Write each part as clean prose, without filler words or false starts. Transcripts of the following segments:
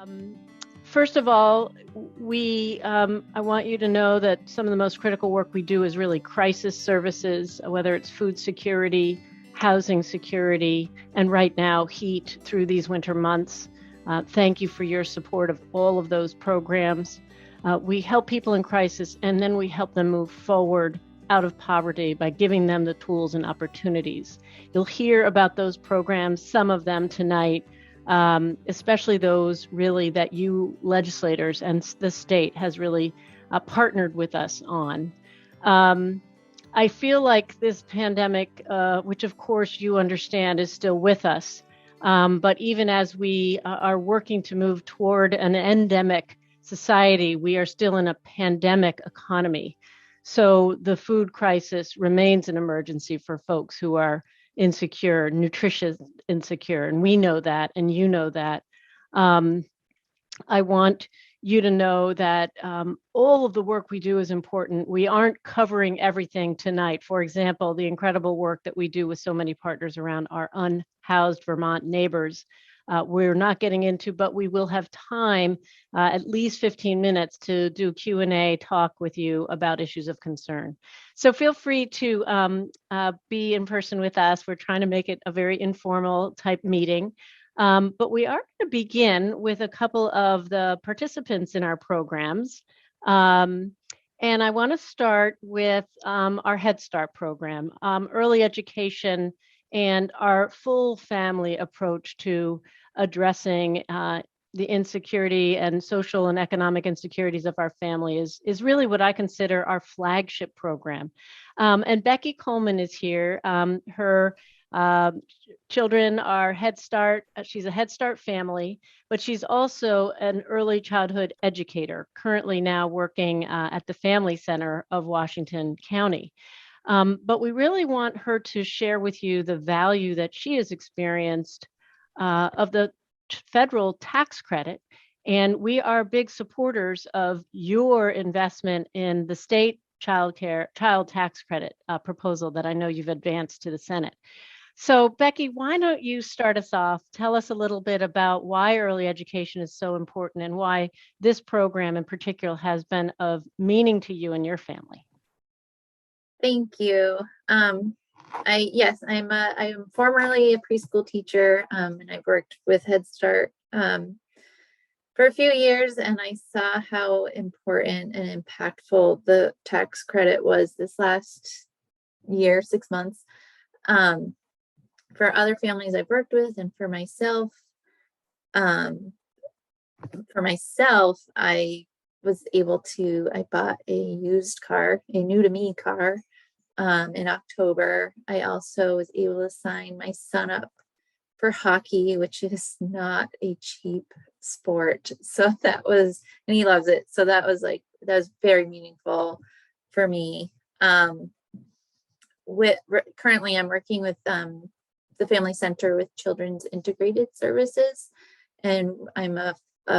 Um, First of all, I want you to know that some of the most critical work we do is really crisis services, whether it's food security, housing security, and right now heat through these winter months. Thank you for your support of all of those programs. We help people in crisis, and then we help them move forward out of poverty by giving them the tools and opportunities. You'll hear about those programs, some of them tonight. Especially those really that you legislators and the state has really partnered with us on. I feel like this pandemic, which of course you understand is still with us, but even as we are working to move toward an endemic society, we are still in a pandemic economy. So the food crisis remains an emergency for folks who are insecure, nutritious insecure, and we know that, and you know that. I want you to know that all of the work we do is important. We aren't covering everything tonight. For example, the incredible work that we do with so many partners around our unhoused Vermont neighbors. We're not getting into, but we will have time, at least 15 minutes to do Q&A talk with you about issues of concern. So feel free to be in person with us. We're trying to make it a very informal type meeting. But we are going to begin with a couple of the participants in our programs. And I want to start with our HeadStart program, early education, and our full family approach to addressing the insecurity and social and economic insecurities of our family is really what I consider our flagship program. And Becky Coleman is here. Her children are HeadStart. She's a HeadStart family, but she's also an early childhood educator, currently now working at the Family Center of Washington County. But we really want her to share with you the value that she has experienced of the federal tax credit. And we are big supporters of your investment in the state child tax credit proposal that I know you've advanced to the Senate. So Becky, why don't you start us off? Tell us a little bit about why early education is so important and why this program in particular has been of meaning to you and your family. Thank you. I'm formerly a preschool teacher, and I've worked with HeadStart for a few years, and I saw how important and impactful the tax credit was this last year, 6 months, for other families I've worked with, and for myself. I was able to, I bought a used car, a new to me car, in October. I also was able to sign my son up for hockey, which is not a cheap sport. So that was, and he loves it. So that was very meaningful for me. Currently I'm working with the Family Center with Children's Integrated Services, and I'm a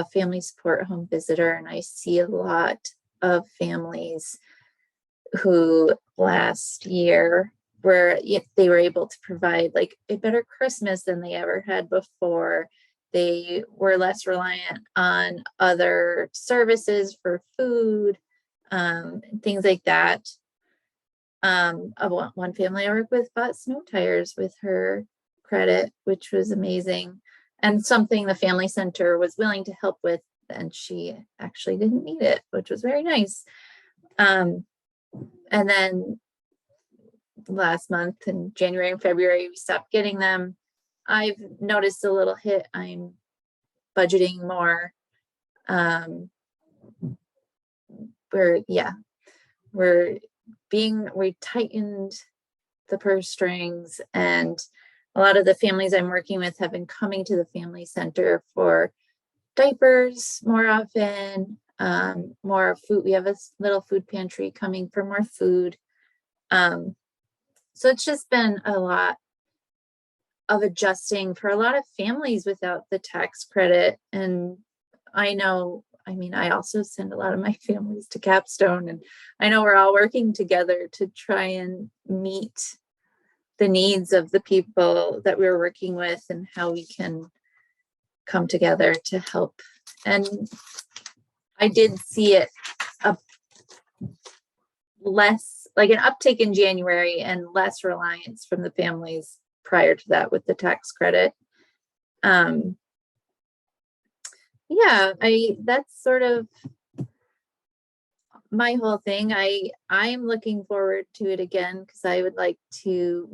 family support home visitor, and I see a lot of families who last year they were able to provide like a better Christmas than they ever had before. They were less reliant on other services for food, things like that. One family I work with bought snow tires with her credit, which was amazing, and something the Family Center was willing to help with, and she actually didn't need it, which was very nice. And then last month in January and February, we stopped getting them. I've noticed a little hit. I'm budgeting more. We tightened the purse strings, and a lot of the families I'm working with have been coming to the Family Center for diapers more often, more food. We have a little food pantry coming for more food. So it's just been a lot of adjusting for a lot of families without the tax credit. And I also send a lot of my families to Capstone, and I know we're all working together to try and meet the needs of the people that we're working with and how we can come together to help And I did see it a less, like an uptick in January and less reliance from the families prior to that with the tax credit. Yeah, that's sort of my whole thing. I'm looking forward to it again because I would like to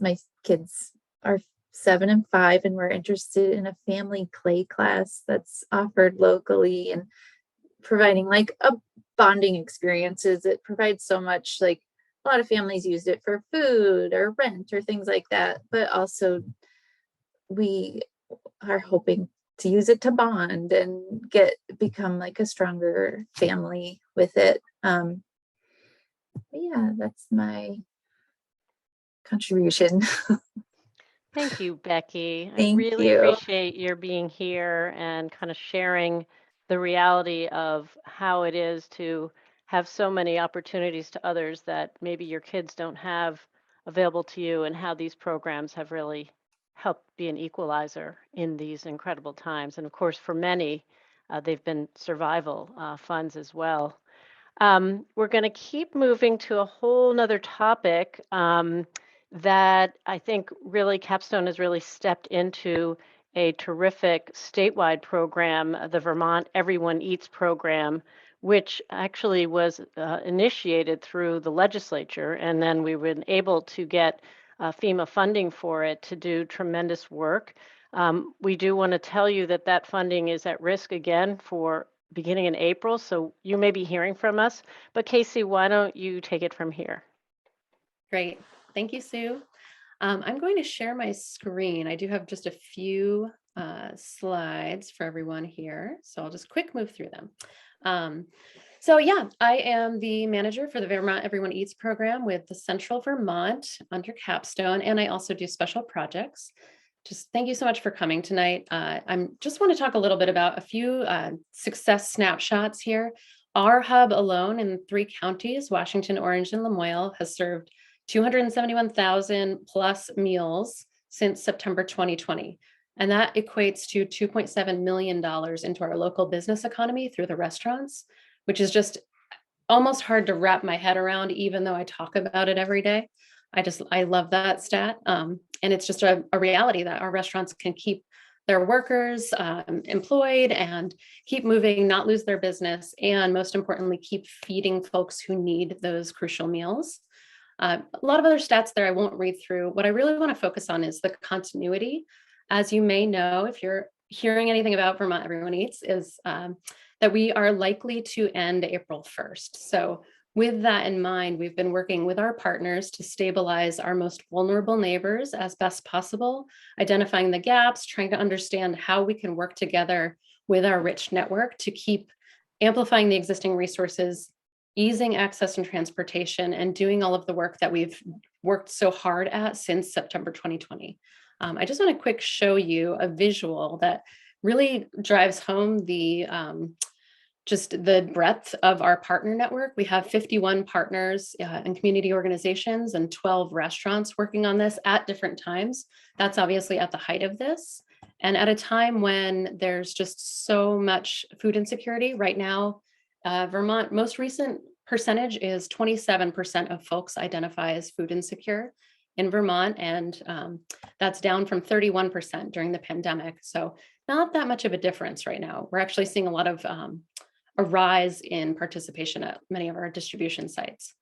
my kids are 7 and 5, and we're interested in a family clay class that's offered locally and providing like a bonding experiences. It provides so much, like a lot of families use it for food or rent or things like that, but also we are hoping to use it to bond and become like a stronger family with it. Yeah, that's my contribution. Thank you, Becky. I Thank really you. appreciate your being here and kind of sharing the reality of how it is to have so many opportunities to others that maybe your kids don't have available to you, and how these programs have really helped be an equalizer in these incredible times. And of course, for many, they've been survival funds as well. We're going to keep moving to a whole nother topic that I think really Capstone has really stepped into a terrific statewide program, the Vermont Everyone Eats program, which actually was initiated through the legislature. And then we were able to get FEMA funding for it to do tremendous work. We do want to tell you that that funding is at risk again for beginning in April, so you may be hearing from us. But Casey, why don't you take it from here? Great. Thank you, Sue. I'm going to share my screen. I do have just a few slides for everyone here, so I'll just quick move through them. So yeah, I am the manager for the Vermont Everyone Eats program with the Central Vermont under Capstone, and I also do special projects. Just thank you so much for coming tonight. I just want to talk a little bit about a few success snapshots here. Our hub alone in 3 counties, Washington, Orange, and Lamoille, has served 271,000 plus meals since September 2020. And that equates to $2.7 million into our local business economy through the restaurants, which is just almost hard to wrap my head around, even though I talk about it every day. I love that stat. And it's just a reality that our restaurants can keep their workers employed and keep moving, not lose their business, and most importantly, keep feeding folks who need those crucial meals. A lot of other stats there I won't read through. What I really want to focus on is the continuity. As you may know, if you're hearing anything about Vermont Everyone Eats, is that we are likely to end April 1st. So with that in mind, we've been working with our partners to stabilize our most vulnerable neighbors as best possible, identifying the gaps, trying to understand how we can work together with our rich network to keep amplifying the existing resources, easing access and transportation, and doing all of the work that we've worked so hard at since September 2020. I just want to quick show you a visual that really drives home just the breadth of our partner network. We have 51 partners and community organizations and 12 restaurants working on this at different times. That's obviously at the height of this. And at a time when there's just so much food insecurity right now, Vermont, most recent percentage is 27% of folks identify as food insecure in Vermont. And that's down from 31% during the pandemic. So not that much of a difference right now. We're actually seeing a lot of a rise in participation at many of our distribution sites.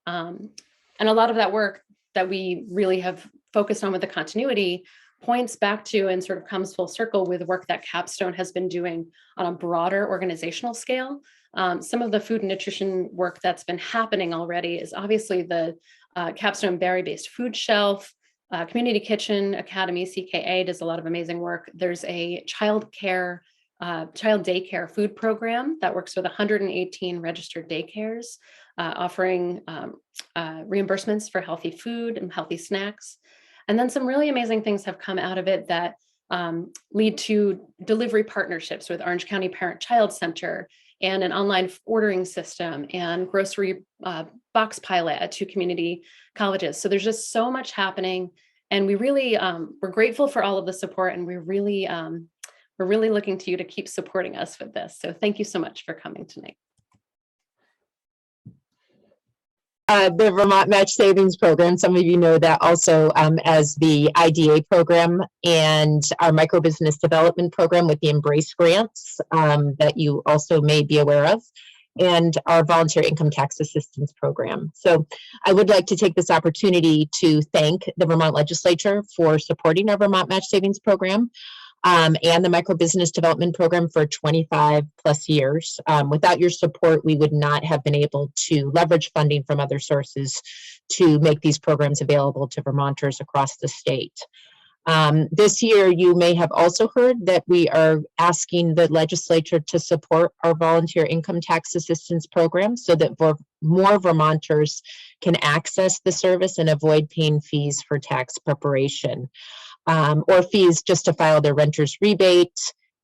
And a lot of that work that we really have focused on with the continuity points back to and sort of comes full circle with work that Capstone has been doing on a broader organizational scale. Some of the food and nutrition work that's been happening already is obviously the Capstone berry-based food shelf, Community Kitchen Academy, CKA, does a lot of amazing work. There's a child daycare food program that works with 118 registered daycares, offering reimbursements for healthy food and healthy snacks. And then some really amazing things have come out of it that lead to delivery partnerships with Orange County Parent Child Center and an online ordering system and grocery box pilot at 2 community colleges. So there's just so much happening. And we really, we're grateful for all of the support, and we really we're really looking to you to keep supporting us with this. So thank you so much for coming tonight. The Vermont Match Savings Program, some of you know that also as the IDA program, and our micro business development program with the Embrace grants that you also may be aware of, and our volunteer income tax assistance program. So I would like to take this opportunity to thank the Vermont Legislature for supporting our Vermont Match Savings Program. And the micro business development program for 25 plus years. Without your support, we would not have been able to leverage funding from other sources to make these programs available to Vermonters across the state. This year, you may have also heard that we are asking the legislature to support our volunteer income tax assistance program so that more Vermonters can access the service and avoid paying fees for tax preparation. Or fees just to file their renter's rebate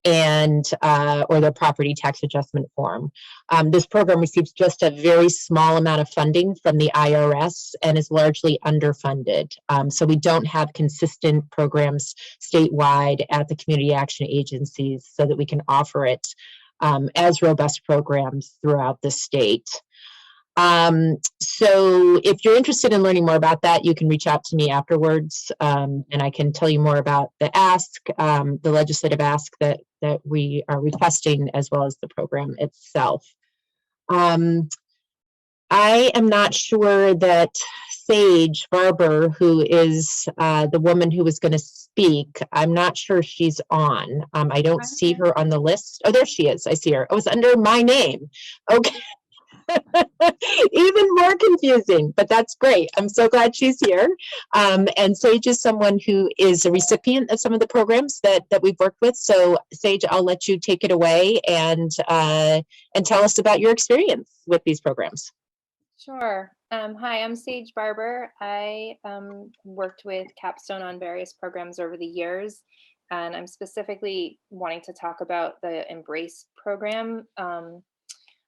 and or their property tax adjustment form. This program receives just a very small amount of funding from the IRS and is largely underfunded. So we don't have consistent programs statewide at the community action agencies so that we can offer it as robust programs throughout the state. So if you're interested in learning more about that, you can reach out to me afterwards, and I can tell you more about the ask, the legislative ask that we are requesting, as well as the program itself. I am not sure that Sage Barber, who is the woman who was going to speak, I'm not sure she's on. I don't see her on the list. Oh, there she is. I see her. Oh, it's under my name. Okay. Even more confusing, but that's great. I'm so glad she's here. And Sage is someone who is a recipient of some of the programs that we've worked with. So Sage, I'll let you take it away and tell us about your experience with these programs. Sure. Hi, I'm Sage Barber. I worked with Capstone on various programs over the years, and I'm specifically wanting to talk about the Embrace program.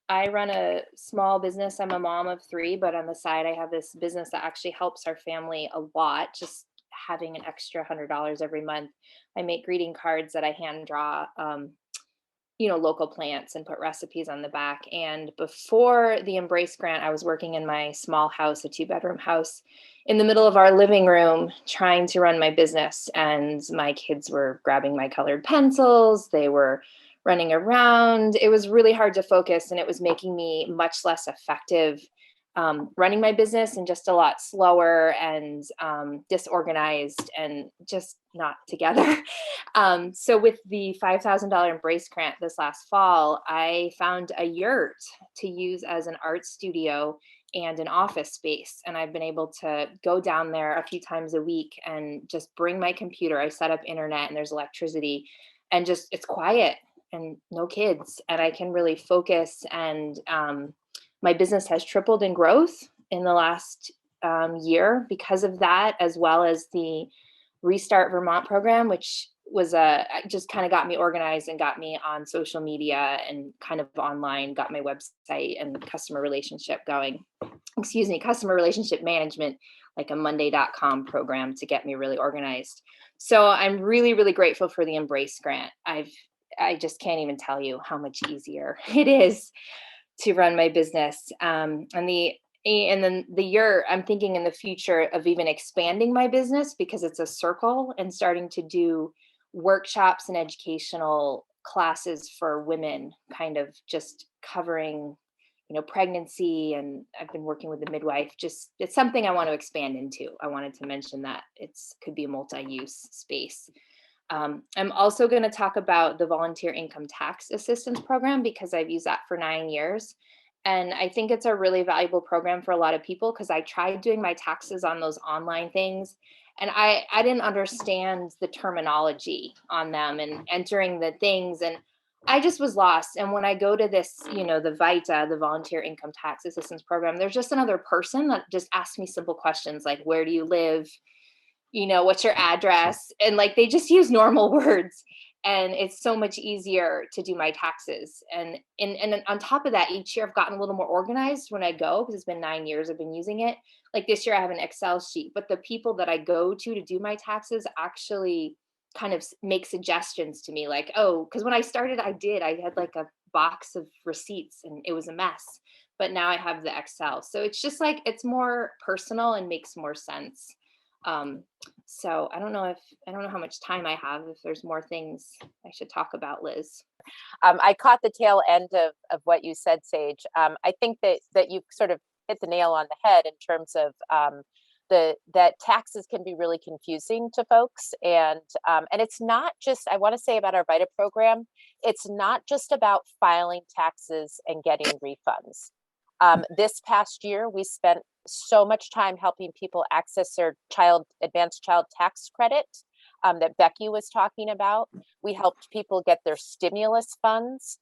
I run a small business. I'm a mom of 3, but on the side, I have this business that actually helps our family a lot, just having an extra $100 every month. I make greeting cards that I hand draw, local plants and put recipes on the back. And before the Embrace grant, I was working in my small house, a 2-bedroom house, in the middle of our living room, trying to run my business. And my kids were grabbing my colored pencils. They were running around. It was really hard to focus, and it was making me much less effective running my business, and just a lot slower and disorganized and just not together. So with the $5,000 Embrace grant this last fall, I found a yurt to use as an art studio and an office space. And I've been able to go down there a few times a week and just bring my computer. I set up internet and there's electricity, and just it's quiet and no kids, and I can really focus. And my business has tripled in growth in the last year because of that, as well as the Restart Vermont program, which was just kind of got me organized and got me on social media and kind of online, got my website and customer relationship management, like a Monday.com program to get me really organized. So I'm really, really grateful for the Embrace grant. I just can't even tell you how much easier it is to run my business. And then the year, I'm thinking in the future of even expanding my business, because it's a circle, and starting to do workshops and educational classes for women, kind of just covering, pregnancy. And I've been working with the midwife. Just, it's something I want to expand into. I wanted to mention that could be a multi-use space. I'm also going to talk about the Volunteer Income Tax Assistance Program, because I've used that for 9 years. And I think it's a really valuable program for a lot of people, because I tried doing my taxes on those online things, and I didn't understand the terminology on them and entering the things, and I just was lost. And when I go to this, the VITA, the Volunteer Income Tax Assistance Program, there's just another person that just asks me simple questions like, where do you live? What's your address? And like, they just use normal words, and it's so much easier to do my taxes. And on top of that, each year I've gotten a little more organized when I go, because it's been 9 years I've been using it. Like this year I have an Excel sheet, but the people that I go to do my taxes actually kind of make suggestions to me, like, oh, because when I started, I had like a box of receipts and it was a mess, but now I have the Excel. So it's just like, it's more personal and makes more sense. So I don't know how much time I have, if there's more things I should talk about, Liz. I caught the tail end of what you said, Sage. I think that you sort of hit the nail on the head in terms of that taxes can be really confusing to folks, and it's not just, I want to say about our VITA program, it's not just about filing taxes and getting refunds. This past year, we spent so much time helping people access their advanced child tax credit that Becky was talking about. We helped people get their stimulus funds.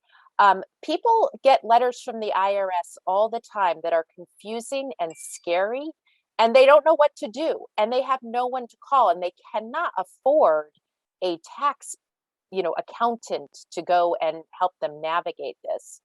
People get letters from the IRS all the time that are confusing and scary, and they don't know what to do, and they have no one to call, and they cannot afford a tax, accountant to go and help them navigate this.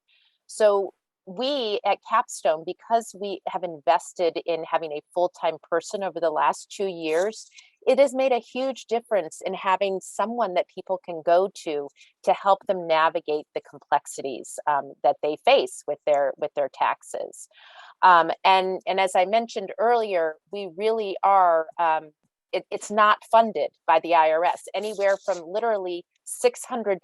So we at Capstone, because we have invested in having a full-time person over the last 2 years, it has made a huge difference in having someone that people can go to help them navigate the complexities that they face with their taxes. And as I mentioned earlier, we really are, it's not funded by the IRS, anywhere from literally $600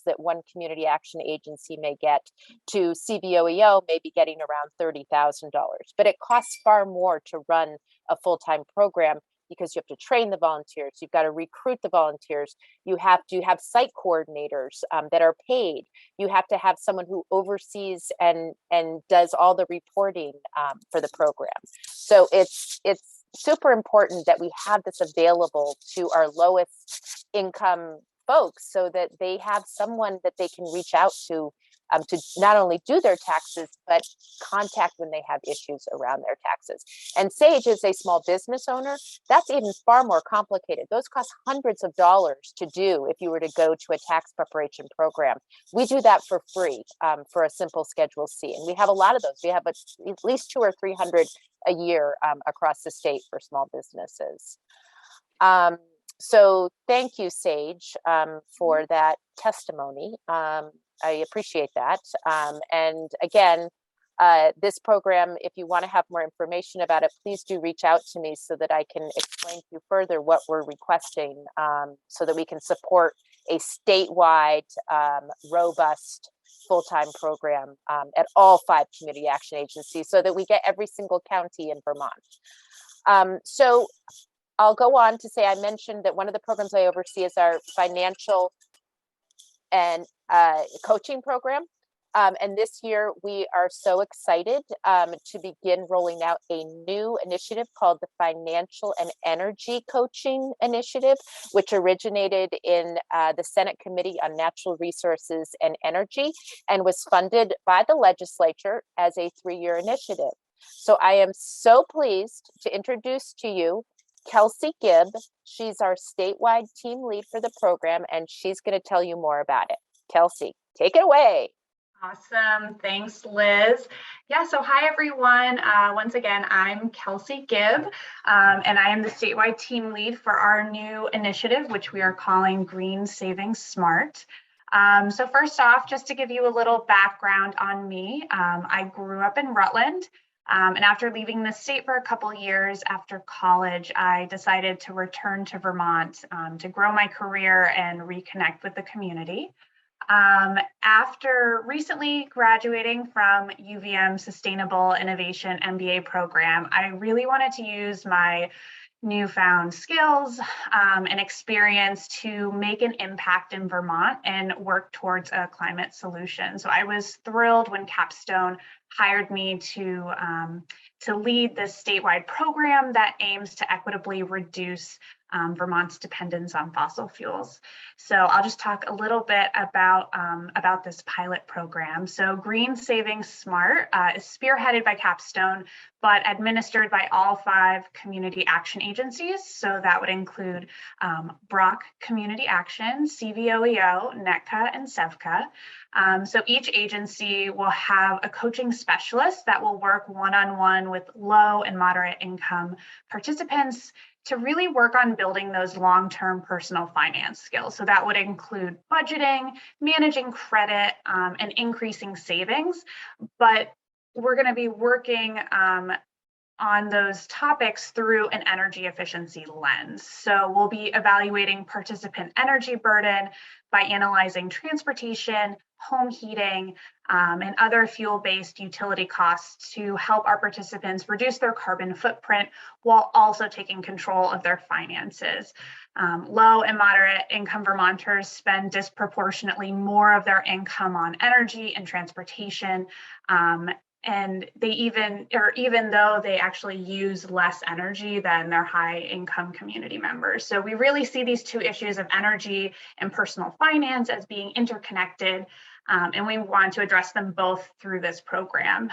that one community action agency may get to CVOEO maybe getting around $30,000. But it costs far more to run a full-time program, because you have to train the volunteers, you've got to recruit the volunteers, you have to have site coordinators that are paid, you have to have someone who oversees and does all the reporting for the program. So it's super important that we have this available to our lowest income folks, so that they have someone that they can reach out to not only do their taxes, but contact when they have issues around their taxes. And Sage is a small business owner. That's even far more complicated. Those cost hundreds of dollars to do if you were to go to a tax preparation program. We do that for free for a simple Schedule C. And we have a lot of those. We have at least 200 or 300 a year across the state for small businesses. So thank you, Sage, for that testimony. I appreciate that. And again, this program, if you want to have more information about it, please do reach out to me so that I can explain to you further what we're requesting, so that we can support a statewide, robust, full-time program at all 5 community action agencies, so that we get every single county in Vermont. So I'll go on to say, I mentioned that one of the programs I oversee is our financial and coaching program. And this year we are so excited to begin rolling out a new initiative called the Financial and Energy Coaching Initiative, which originated in the Senate Committee on Natural Resources and Energy and was funded by the legislature as a 3-year initiative. So I am so pleased to introduce to you Kelsey Gibb. She's our statewide team lead for the program, and she's going to tell you more about it. Kelsey, take it away. Awesome. Thanks, Liz. Yeah, so hi, everyone. Once again, I'm Kelsey Gibb, and I am the statewide team lead for our new initiative, which we are calling Green Saving Smart. So first off, just to give you a little background on me, I grew up in Rutland. And after leaving the state for a couple of years after college, I decided to return to Vermont to grow my career and reconnect with the community. After recently graduating from UVM Sustainable Innovation MBA program, I really wanted to use my newfound skills and experience to make an impact in Vermont and work towards a climate solution. So I was thrilled when Capstone hired me to lead this statewide program that aims to equitably reduce Vermont's dependence on fossil fuels. So I'll just talk a little bit about this pilot program. So Green Saving Smart is spearheaded by Capstone, but administered by all 5 community action agencies. So that would include Brock Community Action, CVOEO, NETCA, and SEVCA. So each agency will have a coaching specialists that will work one-on-one with low and moderate income participants to really work on building those long-term personal finance skills. So that would include budgeting, managing credit, and increasing savings. But we're going to be working on those topics through an energy efficiency lens. So we'll be evaluating participant energy burden by analyzing transportation, home heating, and other fuel-based utility costs to help our participants reduce their carbon footprint while also taking control of their finances. Low and moderate income Vermonters spend disproportionately more of their income on energy and transportation. And they even though they actually use less energy than their high income community members. So we really see these two issues of energy and personal finance as being interconnected. And we want to address them both through this program.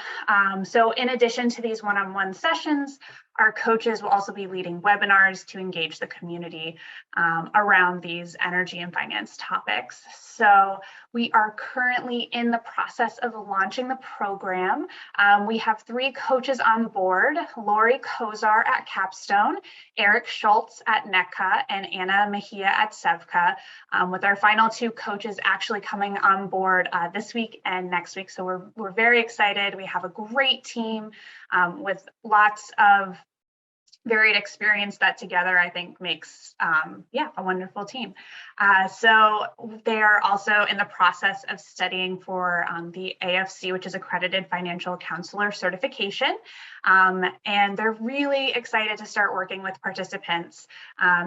So in addition to these one-on-one sessions, our coaches will also be leading webinars to engage the community around these energy and finance topics. So we are currently in the process of launching the program. We have 3 coaches on board: Lori Kozar at Capstone, Eric Schultz at NECA, and Anna Mejia at SEVCA, with our final 2 coaches actually coming on board this week and next week. So we're very excited. We have a great team with lots of varied experience that together I think makes a wonderful team. So they are also in the process of studying for the AFC, which is Accredited Financial Counselor certification. And they're really excited to start working with participants.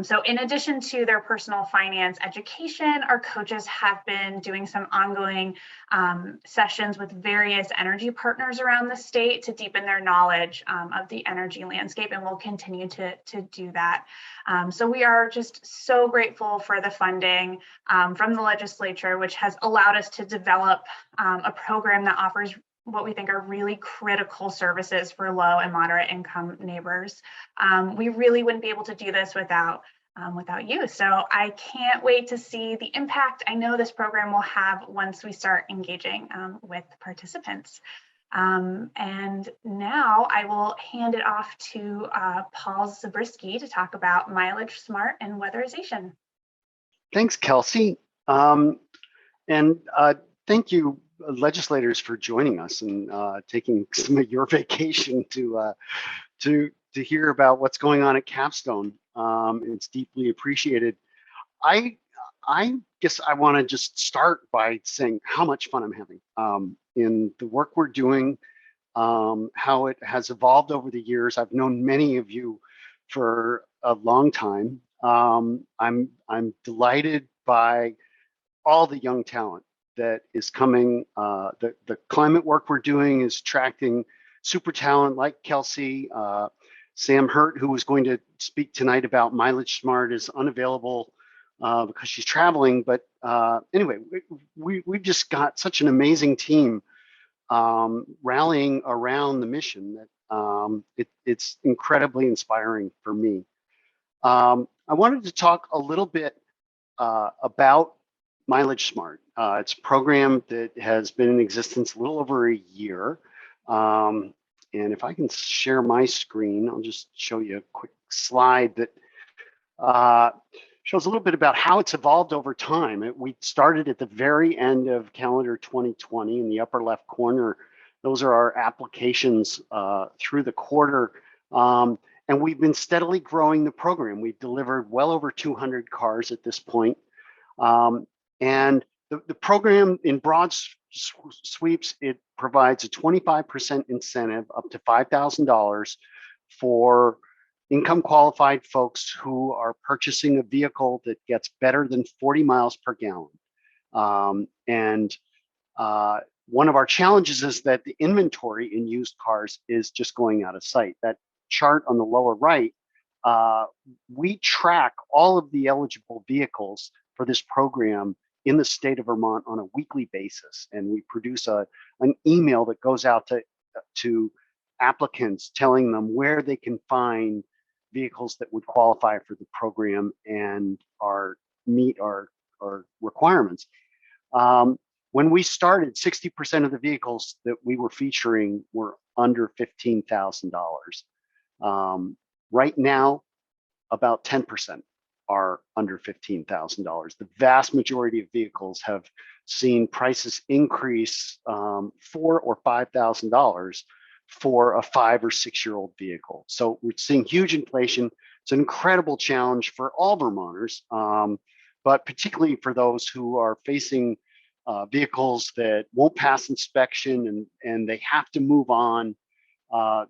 So in addition to their personal finance education, our coaches have been doing some ongoing sessions with various energy partners around the state to deepen their knowledge of the energy landscape, and we'll continue to do that. So we are just so grateful for the funding from the legislature, which has allowed us to develop a program that offers what we think are really critical services for low and moderate income neighbors. We really wouldn't be able to do this without you. So I can't wait to see the impact I know this program will have once we start engaging with participants. And now I will hand it off to Paul Zabriskie to talk about MileageSmart and weatherization. Thanks, Kelsey. And thank you, legislators, for joining us and taking some of your vacation to hear about what's going on at Capstone. It's deeply appreciated. I guess I want to just start by saying how much fun I'm having in the work we're doing, how it has evolved over the years. I've known many of you for a long time. I'm delighted by all the young talent that is coming. The climate work we're doing is attracting super talent like Kelsey. Sam Hurt, who was going to speak tonight about MileageSmart, is unavailable because she's traveling. But anyway, we've just got such an amazing team rallying around the mission that it's incredibly inspiring for me. I wanted to talk a little bit about MileageSmart. It's a program that has been in existence a little over a year. And if I can share my screen, I'll just show you a quick slide that shows a little bit about how it's evolved over time. We started at the very end of calendar 2020 in the upper left corner. Those are our applications through the quarter. And we've been steadily growing the program. We've delivered well over 200 cars at this point. And the program, in broad sweeps, it provides a 25% incentive up to $5,000 for income qualified folks who are purchasing a vehicle that gets better than 40 miles per gallon. One of our challenges is that the inventory in used cars is just going out of sight. That chart on the lower right, we track all of the eligible vehicles for this program in the state of Vermont on a weekly basis, and we produce an email that goes out to applicants telling them where they can find vehicles that would qualify for the program and meet our requirements. When we started, 60% of the vehicles that we were featuring were under $15,000. Right now, about 10% are under $15,000. The vast majority of vehicles have seen prices increase $4,000 or $5,000 for a 5 or 6 year old vehicle. So we're seeing huge inflation. It's an incredible challenge for all Vermonters, but particularly for those who are facing vehicles that won't pass inspection and they have to move on.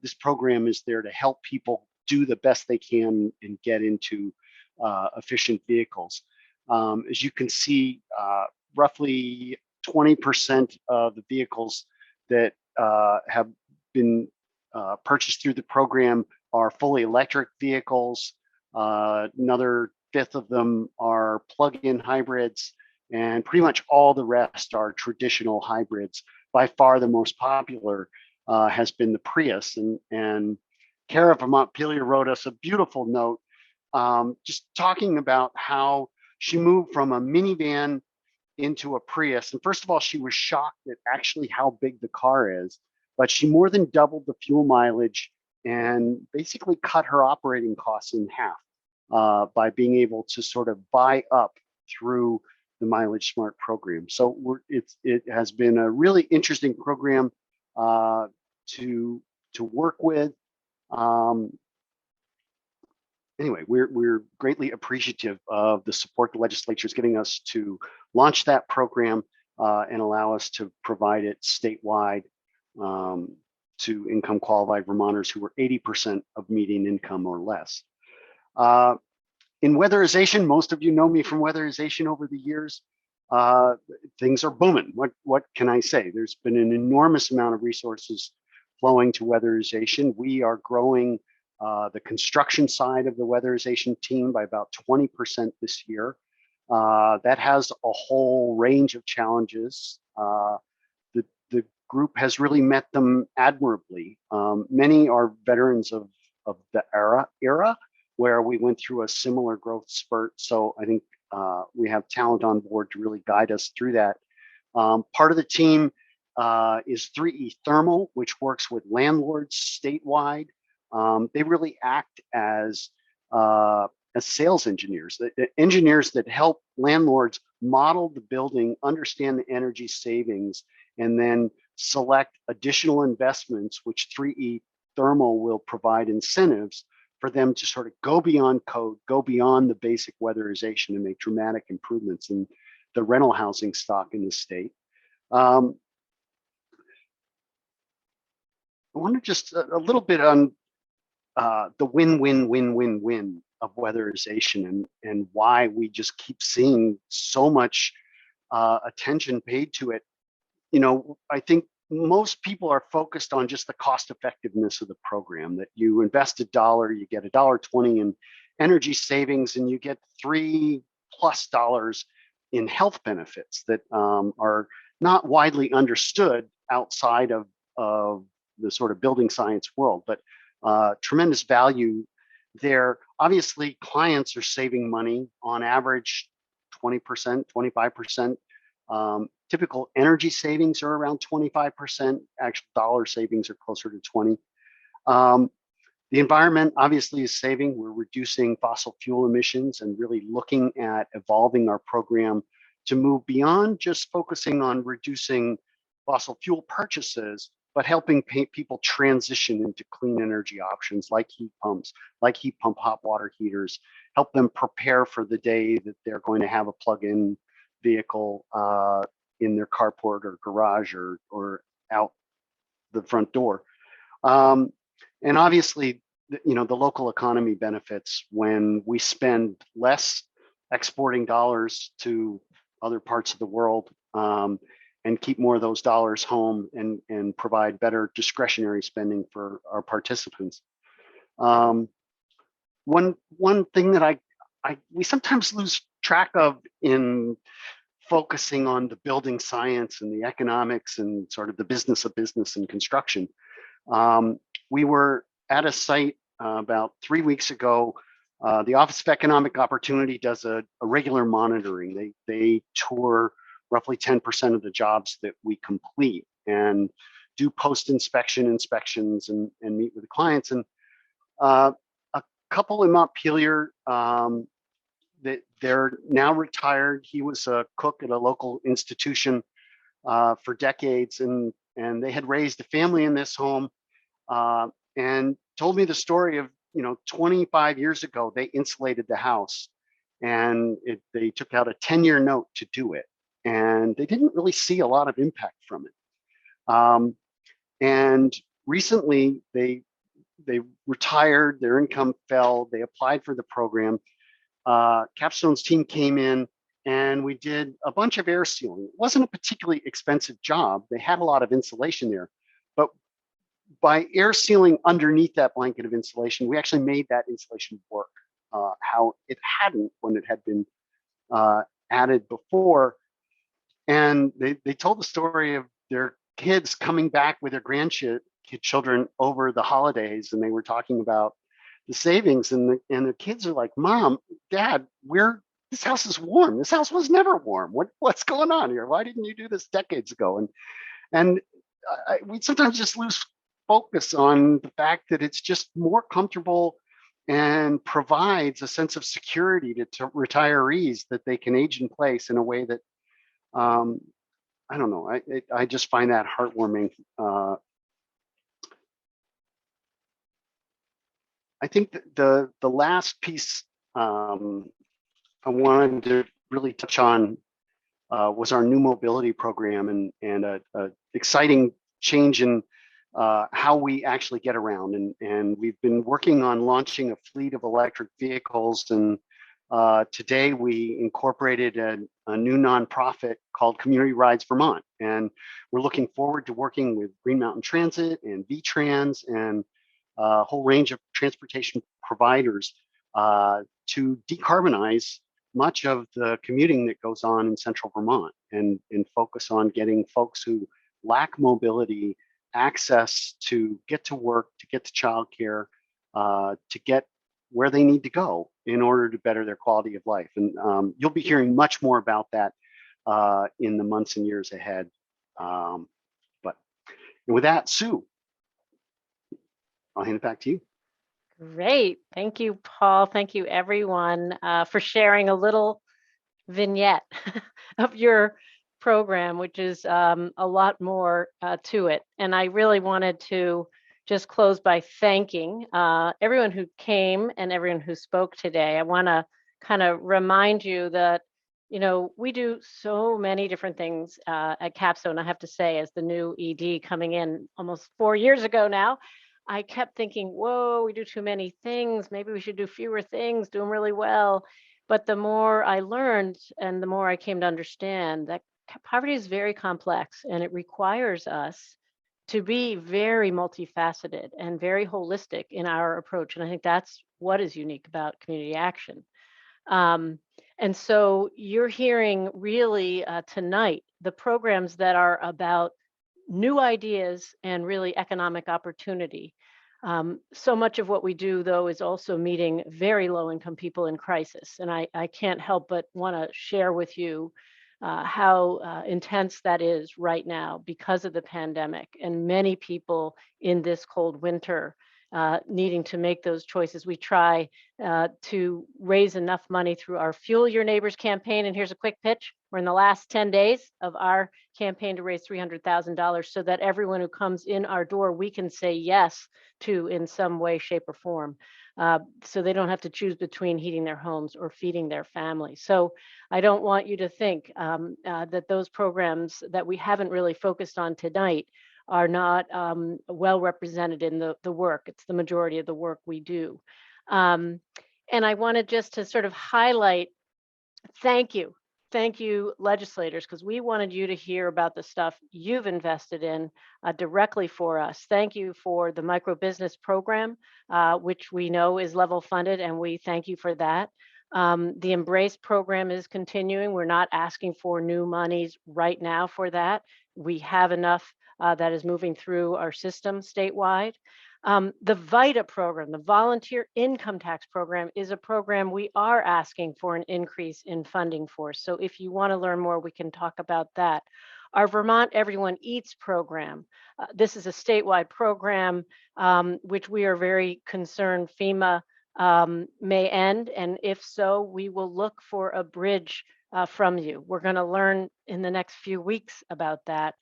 This program is there to help people do the best they can and get into efficient vehicles. As you can see, roughly 20% of the vehicles that have been purchased through the program are fully electric vehicles. Another fifth of them are plug-in hybrids, and pretty much all the rest are traditional hybrids. By far the most popular has been the Prius, and Kara from Montpelier wrote us a beautiful note just talking about how she moved from a minivan into a Prius. And first of all, she was shocked at actually how big the car is, but she more than doubled the fuel mileage and basically cut her operating costs in half by being able to sort of buy up through the MileageSmart program. So it has been a really interesting program to work with. Anyway, we're greatly appreciative of the support the legislature is giving us to launch that program and allow us to provide it statewide to income qualified Vermonters who are 80% of median income or less. In weatherization, most of you know me from weatherization over the years. Things are booming. What can I say? There's been an enormous amount of resources flowing to weatherization. We are growing the construction side of the weatherization team by about 20% this year. That has a whole range of challenges. The group has really met them admirably. Many are veterans of the era where we went through a similar growth spurt. So I think we have talent on board to really guide us through that. Part of the team is 3E Thermal, which works with landlords statewide. They really act as sales engineers, the engineers that help landlords model the building, understand the energy savings, and then select additional investments, which 3E Thermal will provide incentives for them to sort of go beyond code, go beyond the basic weatherization and make dramatic improvements in the rental housing stock in the state. I want to just a little bit on the win-win-win-win-win of weatherization and why we just keep seeing so much attention paid to it. You know, I think most people are focused on just the cost effectiveness of the program, that you invest $1, you get $1.20 in energy savings, and you get $3+ in health benefits that are not widely understood outside of the sort of building science world, but tremendous value there. Obviously, clients are saving money on average 20%, 25%. Typical energy savings are around 25%. Actual dollar savings are closer to 20. The environment obviously is saving. We're reducing fossil fuel emissions and really looking at evolving our program to move beyond just focusing on reducing fossil fuel purchases, but helping people transition into clean energy options like heat pumps, like heat pump hot water heaters, help them prepare for the day that they're going to have a plug-in vehicle in their carport or garage or out the front door. And obviously, you know, the local economy benefits when we spend less exporting dollars to other parts of the world and keep more of those dollars home and provide better discretionary spending for our participants. One thing that we sometimes lose track of in focusing on the building science and the economics and sort of the business of business and construction. We were at a site about 3 weeks ago. The Office of Economic Opportunity does a regular monitoring. They tour roughly 10% of the jobs that we complete, and do post-inspection inspections and meet with the clients. And a couple in Montpelier, that they're now retired. He was a cook at a local institution for decades, and they had raised a family in this home, and told me the story of, 25 years ago, they insulated the house, and they took out a 10-year note to do it, and they didn't really see a lot of impact from it. And recently they retired, their income fell, they applied for the program. Capstone's team came in and we did a bunch of air sealing. It wasn't a particularly expensive job. They had a lot of insulation there, but by air sealing underneath that blanket of insulation, we actually made that insulation work, how it hadn't when it had been added before. And they told the story of their kids coming back with their grandchildren over the holidays, and they were talking about the savings, and the kids are like, "Mom, Dad, this house is warm. This house was never warm. What's going on here? Why didn't you do this decades ago?" And we sometimes just lose focus on the fact that it's just more comfortable and provides a sense of security to retirees, that they can age in place in a way that, I don't know. I just find that heartwarming. I think that the last piece I wanted to really touch on was our new mobility program, and a exciting change in how we actually get around. And we've been working on launching a fleet of electric vehicles, and today we incorporated a new nonprofit called Community Rides Vermont, and we're looking forward to working with Green Mountain Transit and VTrans and a whole range of transportation providers to decarbonize much of the commuting that goes on in central Vermont, and focus on getting folks who lack mobility access to get to work, to get to childcare, to get where they need to go in order to better their quality of life. And you'll be hearing much more about that in the months and years ahead. But with that, Sue, I'll hand it back to you. Great. Thank you, Paul. Thank you, everyone, for sharing a little vignette of your program, which is a lot more to it. And I really wanted to just close by thanking everyone who came and everyone who spoke today. I want to kind of remind you that, we do so many different things at Capstone. I have to say, as the new ED coming in almost 4 years ago now, I kept thinking, whoa, we do too many things. Maybe we should do fewer things, do them really well. But the more I learned and the more I came to understand that poverty is very complex, and it requires us to be very multifaceted and very holistic in our approach. And I think that's what is unique about community action. And so you're hearing really tonight the programs that are about new ideas and really economic opportunity. So much of what we do, though, is also meeting very low-income people in crisis. And I can't help but want to share with you how intense that is right now because of the pandemic, and many people in this cold winter needing to make those choices. We try to raise enough money through our Fuel Your Neighbors campaign. And here's a quick pitch. We're in the last 10 days of our campaign to raise $300,000 so that everyone who comes in our door, we can say yes to in some way, shape, or form. So they don't have to choose between heating their homes or feeding their family. So I don't want you to think that those programs that we haven't really focused on tonight are not well represented in the work. It's the majority of the work we do. And I wanted just to sort of highlight, thank you, legislators, because we wanted you to hear about the stuff you've invested in directly for us. Thank you for the micro business program, which we know is level funded, and we thank you for that. The Embrace program is continuing. We're not asking for new monies right now for that. We have enough that is moving through our system statewide. The VITA program, the Volunteer Income Tax Program, is a program we are asking for an increase in funding for. So if you want to learn more, we can talk about that. Our Vermont Everyone Eats program, this is a statewide program which we are very concerned FEMA may end. And if so, we will look for a bridge from you. We're going to learn in the next few weeks about that.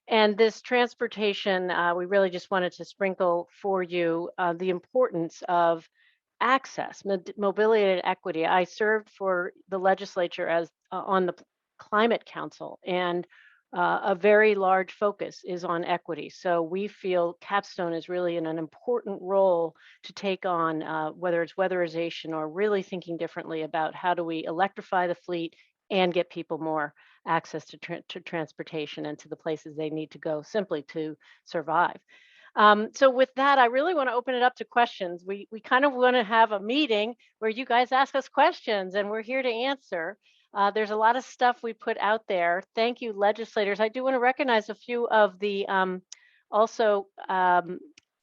And this transportation, we really just wanted to sprinkle for you the importance of access, mobility and equity. I served for the legislature as on the Climate Council, and a very large focus is on equity. So we feel Capstone is really in an important role to take on, whether it's weatherization or really thinking differently about how do we electrify the fleet and get people more access to transportation and to the places they need to go simply to survive. So with that, I really want to open it up to questions. We kind of want to have a meeting where you guys ask us questions and we're here to answer. There's a lot of stuff we put out there. Thank you, legislators. I do want to recognize a few of the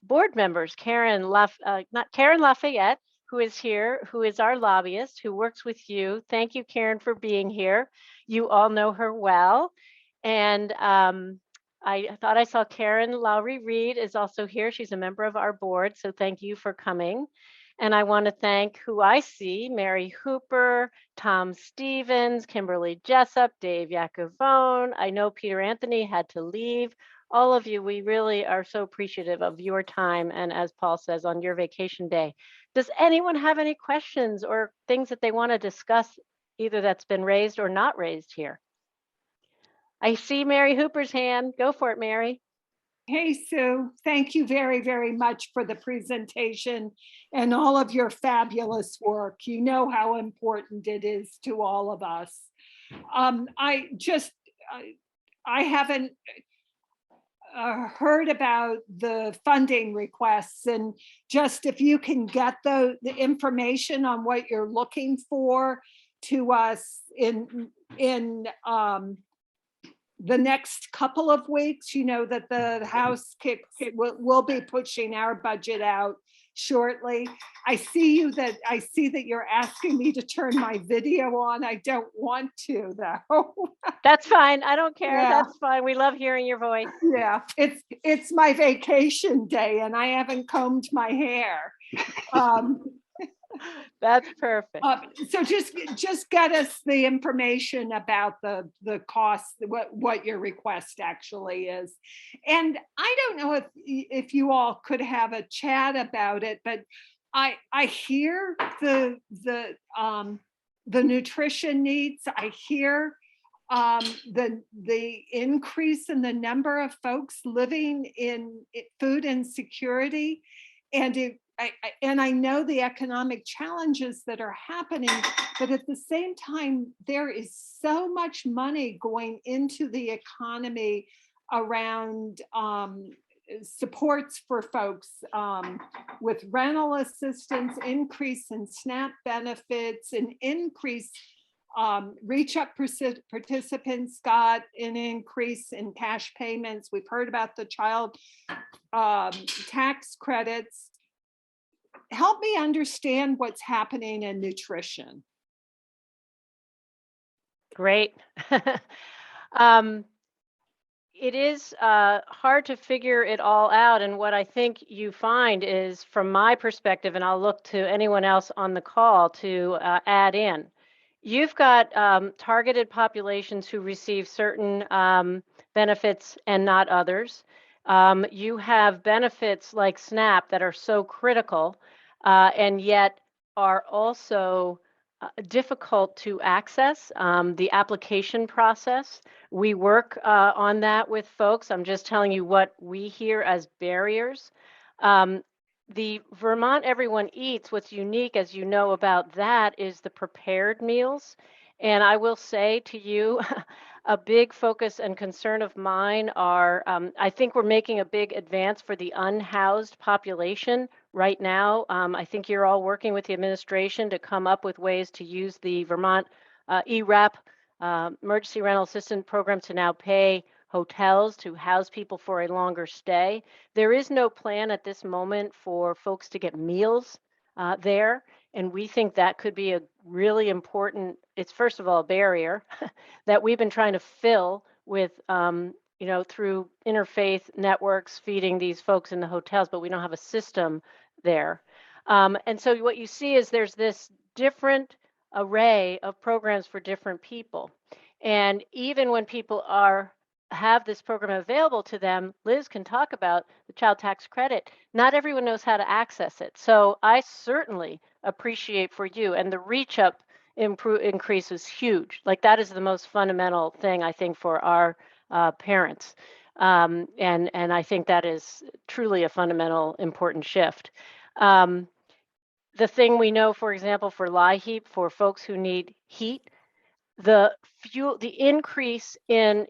board members, not Karen Lafayette, who is here, who is our lobbyist, who works with you. Thank you, Karen, for being here. You all know her well. And I thought I saw Karen Lowry Reed is also here. She's a member of our board, so thank you for coming. And I want to thank who I see, Mary Hooper, Tom Stevens, Kimberly Jessup, Dave Yacovone. I know Peter Anthony had to leave. All of you, we really are so appreciative of your time. And as Paul says, on your vacation day. Does anyone have any questions or things that they want to discuss, either that's been raised or not raised here? I see Mary Hooper's hand. Go for it, Mary. Hey, Sue. Thank you very, very much for the presentation and all of your fabulous work. You know how important it is to all of us. I haven't heard about the funding requests, and just if you can get the information on what you're looking for to us in the next couple of weeks. You know that the House will be pushing our budget out shortly. I see that you're asking me to turn my video on. I don't want to, though. That's fine. I don't care. Yeah. That's fine. We love hearing your voice. Yeah, it's my vacation day and I haven't combed my hair. That's perfect. So just get us the information about the cost, what your request actually is. And I don't know if you all could have a chat about it, but I hear the nutrition needs. I hear the increase in the number of folks living in food insecurity, and I know the economic challenges that are happening, but at the same time, there is so much money going into the economy around supports for folks with rental assistance, increase in SNAP benefits, an increase, Reach Up participants got an increase in cash payments. We've heard about the child tax credits. Help me understand what's happening in nutrition. Great. It is hard to figure it all out. And what I think you find is, from my perspective, and I'll look to anyone else on the call to add in, you've got targeted populations who receive certain benefits and not others. You have benefits like SNAP that are so critical and yet are also difficult to access. The application process, we work on that with folks. I'm just telling you what we hear as barriers. The Vermont Everyone Eats, what's unique, as you know, about that is the prepared meals. And I will say to you, a big focus and concern of mine are, I think we're making a big advance for the unhoused population right now. I think you're all working with the administration to come up with ways to use the Vermont ERAP, Emergency Rental Assistance Program, to now pay hotels to house people for a longer stay. There is no plan at this moment for folks to get meals there. And we think that could be a really important, it's first of all a barrier that we've been trying to fill with, through interfaith networks feeding these folks in the hotels, but we don't have a system there. And so what you see is there's this different array of programs for different people. And even when people have this program available to them, Liz can talk about the child tax credit. Not everyone knows how to access it. So I certainly appreciate for you, and the reach up increase is huge. Like that is the most fundamental thing I think for our parents. And I think that is truly a fundamental important shift. The thing we know, for example, for LIHEAP, for folks who need heat, the increase in,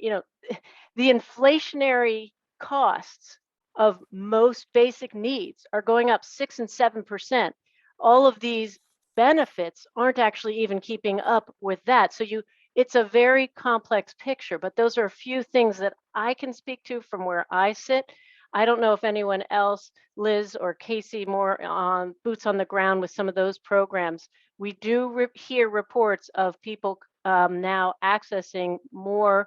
the inflationary costs of most basic needs are going up 6 and 7%. All of these benefits aren't actually even keeping up with that. So it's a very complex picture, but those are a few things that I can speak to from where I sit. I don't know if anyone else, Liz or Casey, more on boots on the ground with some of those programs. We do hear reports of people now accessing more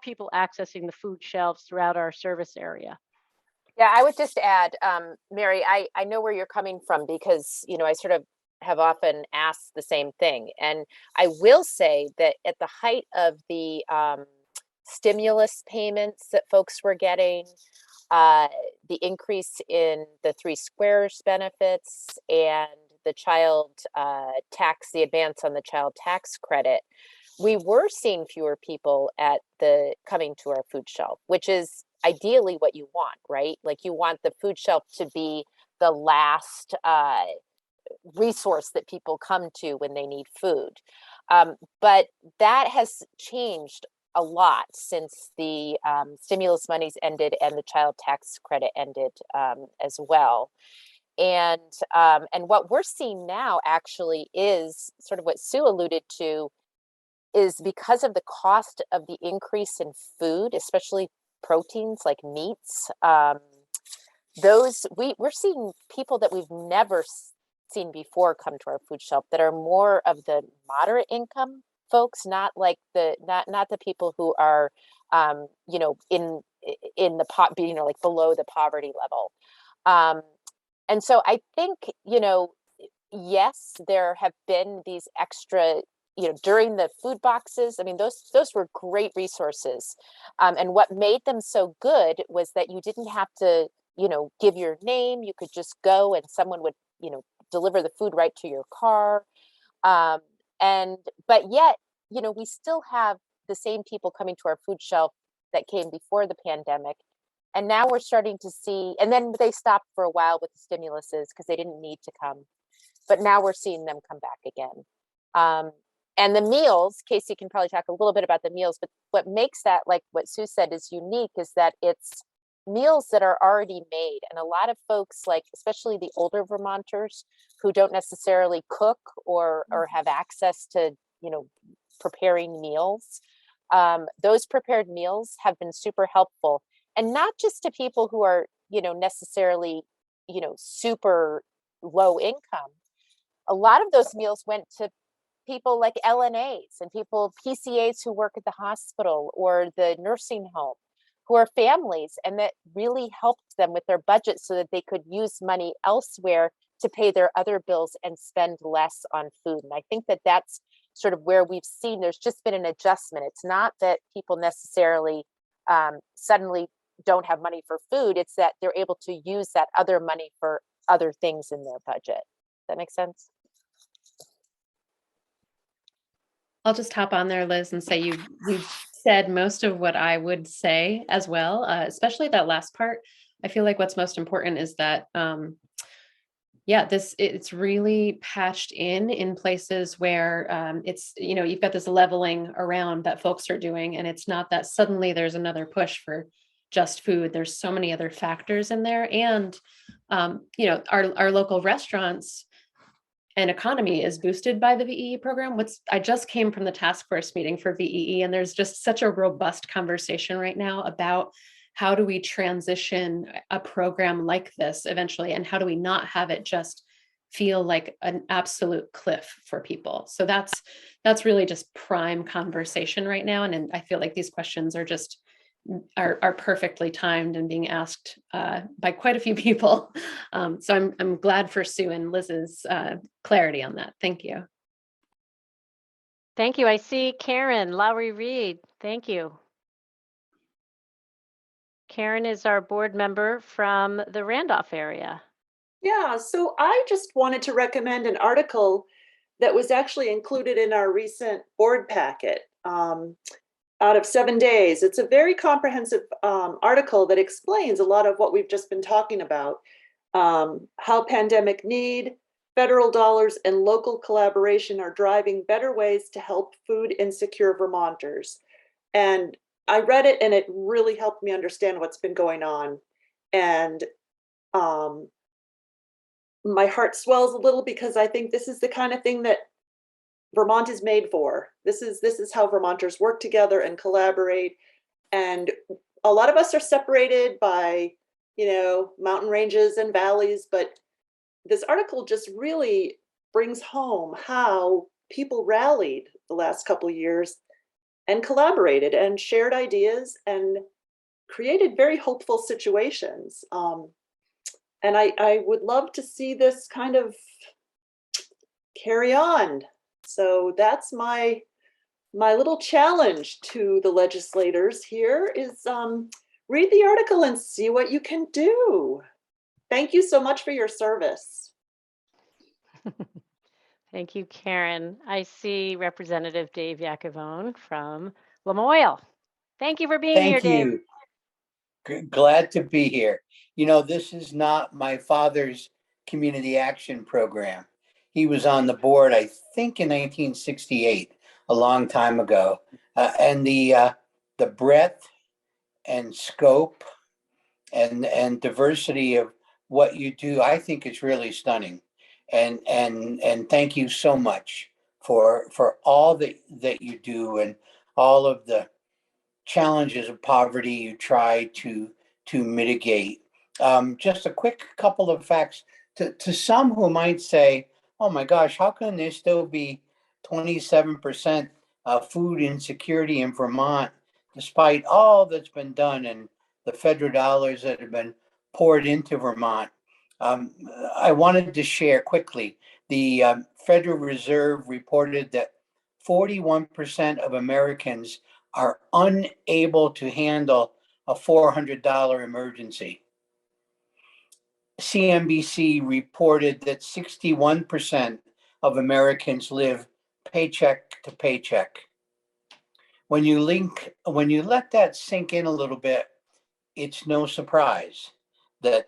people accessing the food shelves throughout our service area. Yeah, I would just add, Mary, I know where you're coming from because, I sort of have often asked the same thing. And I will say that at the height of the stimulus payments that folks were getting, the increase in the 3 squares benefits and the child tax, the advance on the child tax credit, we were seeing fewer people coming to our food shelf, which is ideally what you want, right? Like you want the food shelf to be the last resource that people come to when they need food. But that has changed a lot since the stimulus monies ended and the child tax credit ended as well. And what we're seeing now actually is sort of what Sue alluded to, is because of the cost of the increase in food, especially proteins like meats, we're seeing people that we've never seen before come to our food shelf that are more of the moderate income folks, not like not the people who are in the like below the poverty level. And so I think, yes, there have been these extra, during the food boxes. I mean, those were great resources. And what made them so good was that you didn't have to, give your name. You could just go and someone would, deliver the food right to your car. But yet, we still have the same people coming to our food shelf that came before the pandemic. And now we're starting to see, and then they stopped for a while with the stimuluses because they didn't need to come. But now we're seeing them come back again. And the meals, Casey can probably talk a little bit about the meals, but what makes that, like what Sue said, is unique is that it's meals that are already made. And a lot of folks, like especially the older Vermonters who don't necessarily cook or have access to, preparing meals, those prepared meals have been super helpful. And not just to people who are, necessarily, super low income. A lot of those meals went to people like LNAs and PCAs who work at the hospital or the nursing home, who are families, and that really helped them with their budget so that they could use money elsewhere to pay their other bills and spend less on food. And I think that that's sort of where we've seen there's just been an adjustment. It's not that people necessarily suddenly don't have money for food. It's that they're able to use that other money for other things in their budget. Does that make sense? I'll just hop on there, Liz, and say you've said most of what I would say as well, especially that last part. I feel like what's most important is that, it's really patched in places where it's, you've got this leveling around that folks are doing, and it's not that suddenly there's another push for just food. There's so many other factors in there. And, our local restaurants, and economy is boosted by the VEE program. I just came from the task force meeting for VEE, and there's just such a robust conversation right now about how do we transition a program like this eventually, and how do we not have it just feel like an absolute cliff for people. So that's really just prime conversation right now. And I feel like these questions are perfectly timed and being asked by quite a few people. So I'm glad for Sue and Liz's clarity on that. Thank you. Thank you. I see Karen Lowry Reed. Thank you. Karen is our board member from the Randolph area. Yeah, so I just wanted to recommend an article that was actually included in our recent board packet, out of 7 days. It's a very comprehensive article that explains a lot of what we've just been talking about, how pandemic need, federal dollars, and local collaboration are driving better ways to help food insecure Vermonters. And I read it and it really helped me understand what's been going on. And my heart swells a little because I think this is the kind of thing that Vermont is made for. This is how Vermonters work together and collaborate. And a lot of us are separated by, mountain ranges and valleys, but this article just really brings home how people rallied the last couple of years and collaborated and shared ideas and created very hopeful situations. And I would love to see this kind of carry on. So that's my little challenge to the legislators here is read the article and see what you can do. Thank you so much for your service. Thank you, Karen. I see Representative Dave Yakavone from Lamoille. Thank you for being here, Dave. Thank you. Glad to be here. This is not my father's community action program. He was on the board, I think, in 1968, a long time ago. And the breadth and scope and diversity of what you do, I think is really stunning. And thank you so much for all that you do and all of the challenges of poverty you try to mitigate. Just a quick couple of facts to some who might say, "Oh my gosh, how can there still be 27% food insecurity in Vermont, despite all that's been done and the federal dollars that have been poured into Vermont?" I wanted to share quickly. The Federal Reserve reported that 41% of Americans are unable to handle a $400 emergency. CNBC reported that 61% of Americans live paycheck to paycheck. When you let that sink in a little bit, it's no surprise that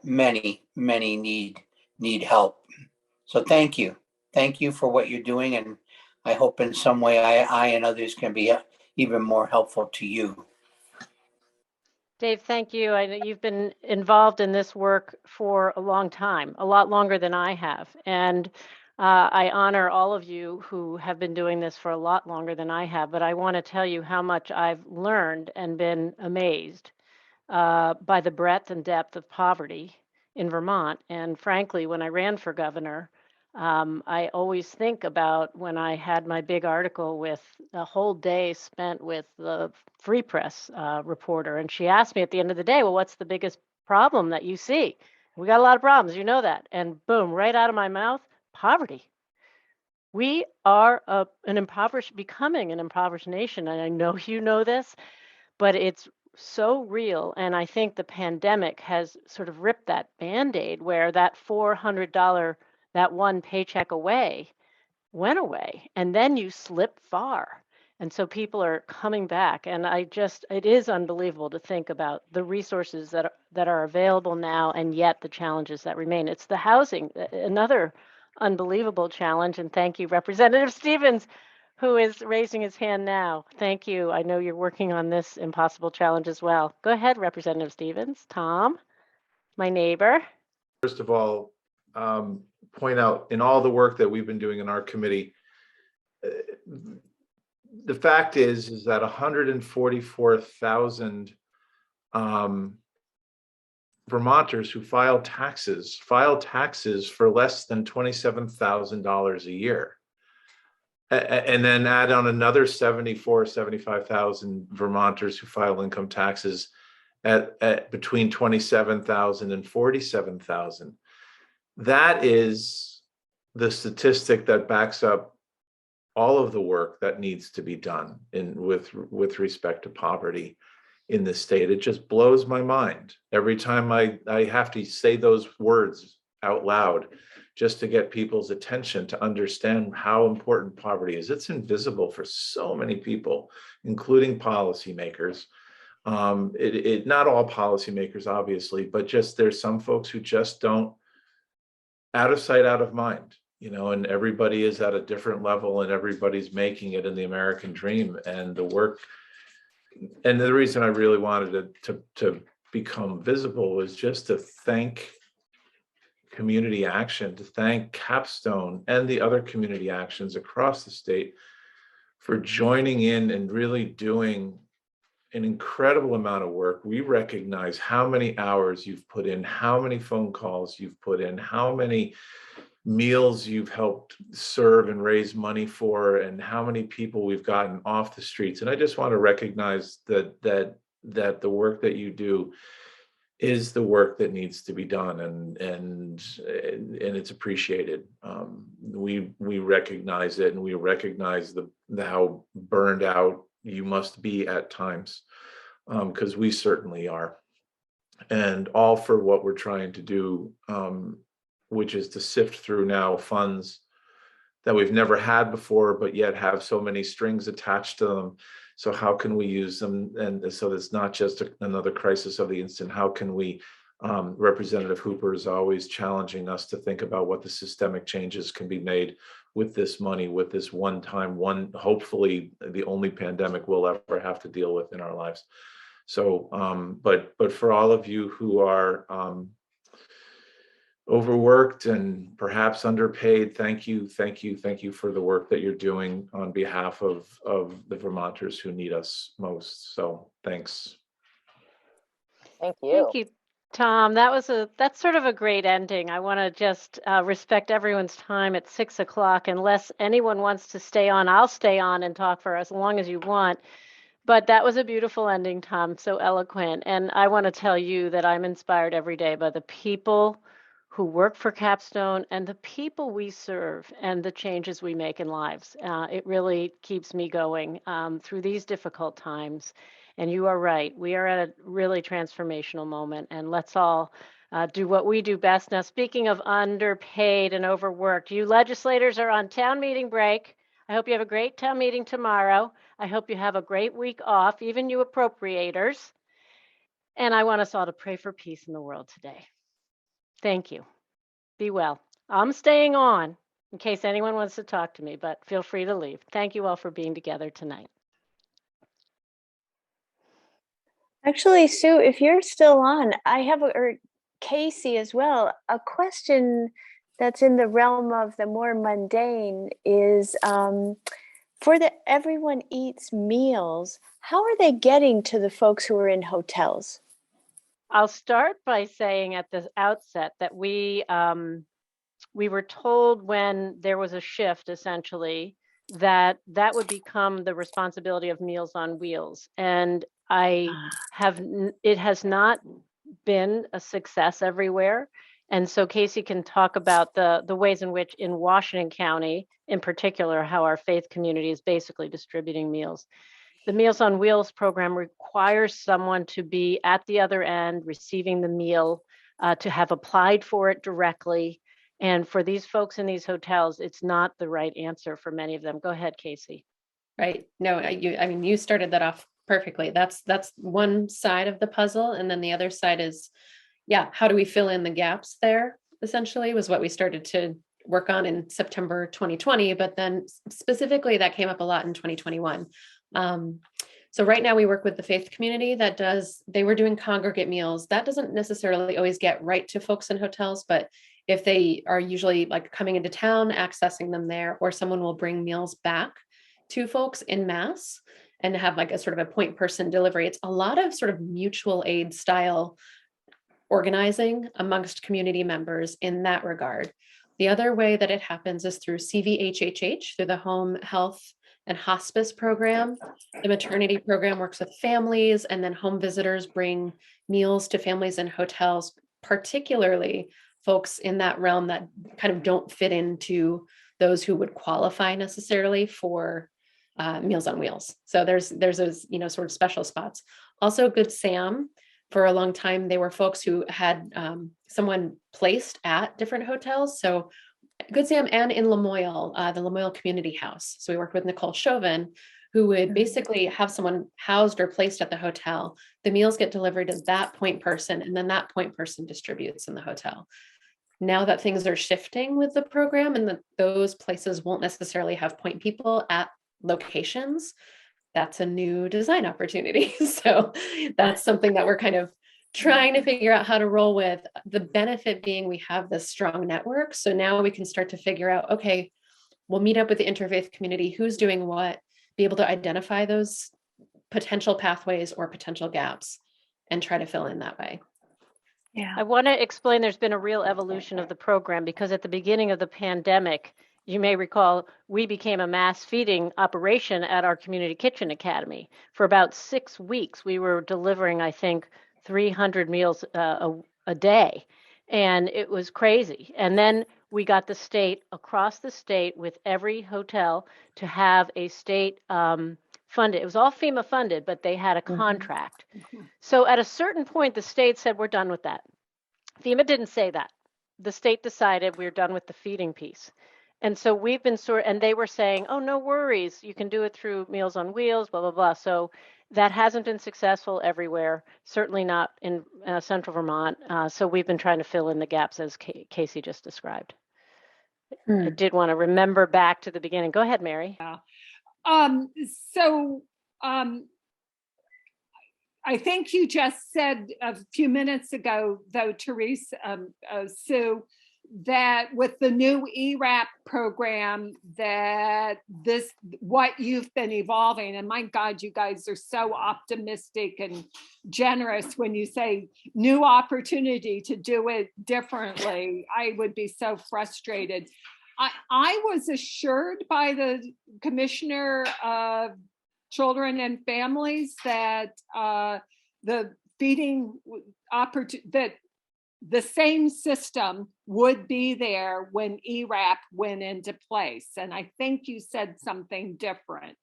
many need help. So thank you for what you're doing, and I hope in some way I and others can be even more helpful to you. Dave, thank you. I know you've been involved in this work for a long time, a lot longer than I have. And I honor all of you who have been doing this for a lot longer than I have. But I want to tell you how much I've learned and been amazed by the breadth and depth of poverty in Vermont. And frankly, when I ran for governor, I always think about when I had my big article with a whole day spent with the Free Press reporter. And she asked me at the end of the day, well, what's the biggest problem that you see? We got a lot of problems, you know that. And boom, right out of my mouth, poverty. We are becoming an impoverished nation. And I know you know this, but it's so real. And I think the pandemic has sort of ripped that Band-Aid where that $400, that one paycheck away went away, and then you slip far. And so people are coming back. And it is unbelievable to think about the resources that are available now, and yet the challenges that remain. It's the housing, another unbelievable challenge. And thank you, Representative Stevens, who is raising his hand now. Thank you. I know you're working on this impossible challenge as well. Go ahead, Representative Stevens. Tom, my neighbor. First of all, point out in all the work that we've been doing in our committee, the fact is that 144,000 Vermonters who file taxes for less than $27,000 a year. And then add on another 75,000 Vermonters who file income taxes at between 27,000 and 47,000. That is the statistic that backs up all of the work that needs to be done with respect to poverty in this state. It just blows my mind every time I have to say those words out loud just to get people's attention to understand how important poverty is. It's invisible for so many people, including policymakers. Not all policymakers, obviously, but just there's some folks who just don't, out of sight, out of mind, and everybody is at a different level and everybody's making it in the American dream. And the work, and the reason I really wanted it to become visible was just to thank Community Action, to thank Capstone and the other community actions across the state for joining in and really doing an incredible amount of work. We recognize how many hours you've put in, how many phone calls you've put in, how many meals you've helped serve and raise money for, and how many people we've gotten off the streets. And I just want to recognize that the work that you do is the work that needs to be done, and it's appreciated. We recognize it, and we recognize how burned out you must be at times, because we certainly are, and all for what we're trying to do, which is to sift through now funds that we've never had before, but yet have so many strings attached to them. So how can we use them? And so it's not just another crisis of the instant. How can we, Representative Hooper is always challenging us to think about what the systemic changes can be made with this money, with this hopefully the only pandemic we'll ever have to deal with in our lives. So, but for all of you who are overworked and perhaps underpaid, thank you for the work that you're doing on behalf of the Vermonters who need us most. So thanks. Thank you. Thank you, Tom. That's sort of a great ending. I want to just respect everyone's time at 6 o'clock. Unless anyone wants to stay on, I'll stay on and talk for as long as you want. But that was a beautiful ending, Tom, so eloquent. And I want to tell you that I'm inspired every day by the people who work for Capstone and the people we serve and the changes we make in lives. It really keeps me going through these difficult times. And you are right, we are at a really transformational moment, and let's all do what we do best. Now, speaking of underpaid and overworked, you legislators are on town meeting break. I hope you have a great town meeting tomorrow. I hope you have a great week off, even you appropriators. And I want us all to pray for peace in the world today. Thank you. Be well. I'm staying on in case anyone wants to talk to me, but feel free to leave. Thank you all for being together tonight. Actually, Sue, if you're still on, I have, or Casey as well, a question that's in the realm of the more mundane is for the Everyone Eats meals, how are they getting to the folks who are in hotels? I'll start by saying at the outset that we were told when there was a shift, essentially, that would become the responsibility of Meals on Wheels. And it has not been a success everywhere. And so Casey can talk about the ways in which in Washington County, in particular, how our faith community is basically distributing meals. The Meals on Wheels program requires someone to be at the other end receiving the meal, to have applied for it directly. And for these folks in these hotels, it's not the right answer for many of them. Go ahead, Casey. Right. No, you started that off perfectly. That's one side of the puzzle. And then the other side is, how do we fill in the gaps there? Essentially was what we started to work on in September 2020, but then specifically that came up a lot in 2021. So right now we work with the faith community they were doing congregate meals. That doesn't necessarily always get right to folks in hotels, but if they are usually like coming into town, accessing them there, or someone will bring meals back to folks in mass and have like a sort of a point person delivery. It's a lot of sort of mutual aid style organizing amongst community members in that regard. The other way that it happens is through CVHHH, through the Home Health and Hospice Program. The maternity program works with families, and then home visitors bring meals to families in hotels, particularly folks in that realm that kind of don't fit into those who would qualify necessarily for Meals on Wheels. So there's those, you know, sort of special spots. Also Good Sam, for a long time, they were folks who had someone placed at different hotels. So Good Sam and in Lamoille, the Lamoille Community House. So we worked with Nicole Chauvin, who would basically have someone housed or placed at the hotel. The meals get delivered to that point person, and then that point person distributes in the hotel. Now that things are shifting with the program and that those places won't necessarily have point people at locations, that's a new design opportunity. So that's something that we're kind of trying to figure out how to roll with. The benefit being we have this strong network. So now we can start to figure out, okay, we'll meet up with the interfaith community, who's doing what, be able to identify those potential pathways or potential gaps and try to fill in that way. Yeah. I want to explain there's been a real evolution of the program, because at the beginning of the pandemic, you may recall, we became a mass feeding operation at our Community Kitchen Academy. For about 6 weeks, we were delivering, I think, 300 meals a day. And it was crazy. And then we got the state, across the state, with every hotel to have a state funded. It was all FEMA funded, but they had a contract. So at a certain point, the state said, we're done with that. FEMA didn't say that. The state decided we're done with the feeding piece. And so we've been and they were saying, oh, no worries, you can do it through Meals on Wheels, blah, blah, blah. So that hasn't been successful everywhere, certainly not in central Vermont. So we've been trying to fill in the gaps as Casey just described. I did want to remember back to the beginning. Go ahead, Mary. I think you just said a few minutes ago, though, Therese, Sue, that with the new ERAP program, that what you've been evolving, and my God, you guys are so optimistic and generous when you say new opportunity to do it differently. I would be so frustrated. I was assured by the Commissioner of Children and Families that the feeding that the same system would be there when ERAP went into place. And I think you said something different.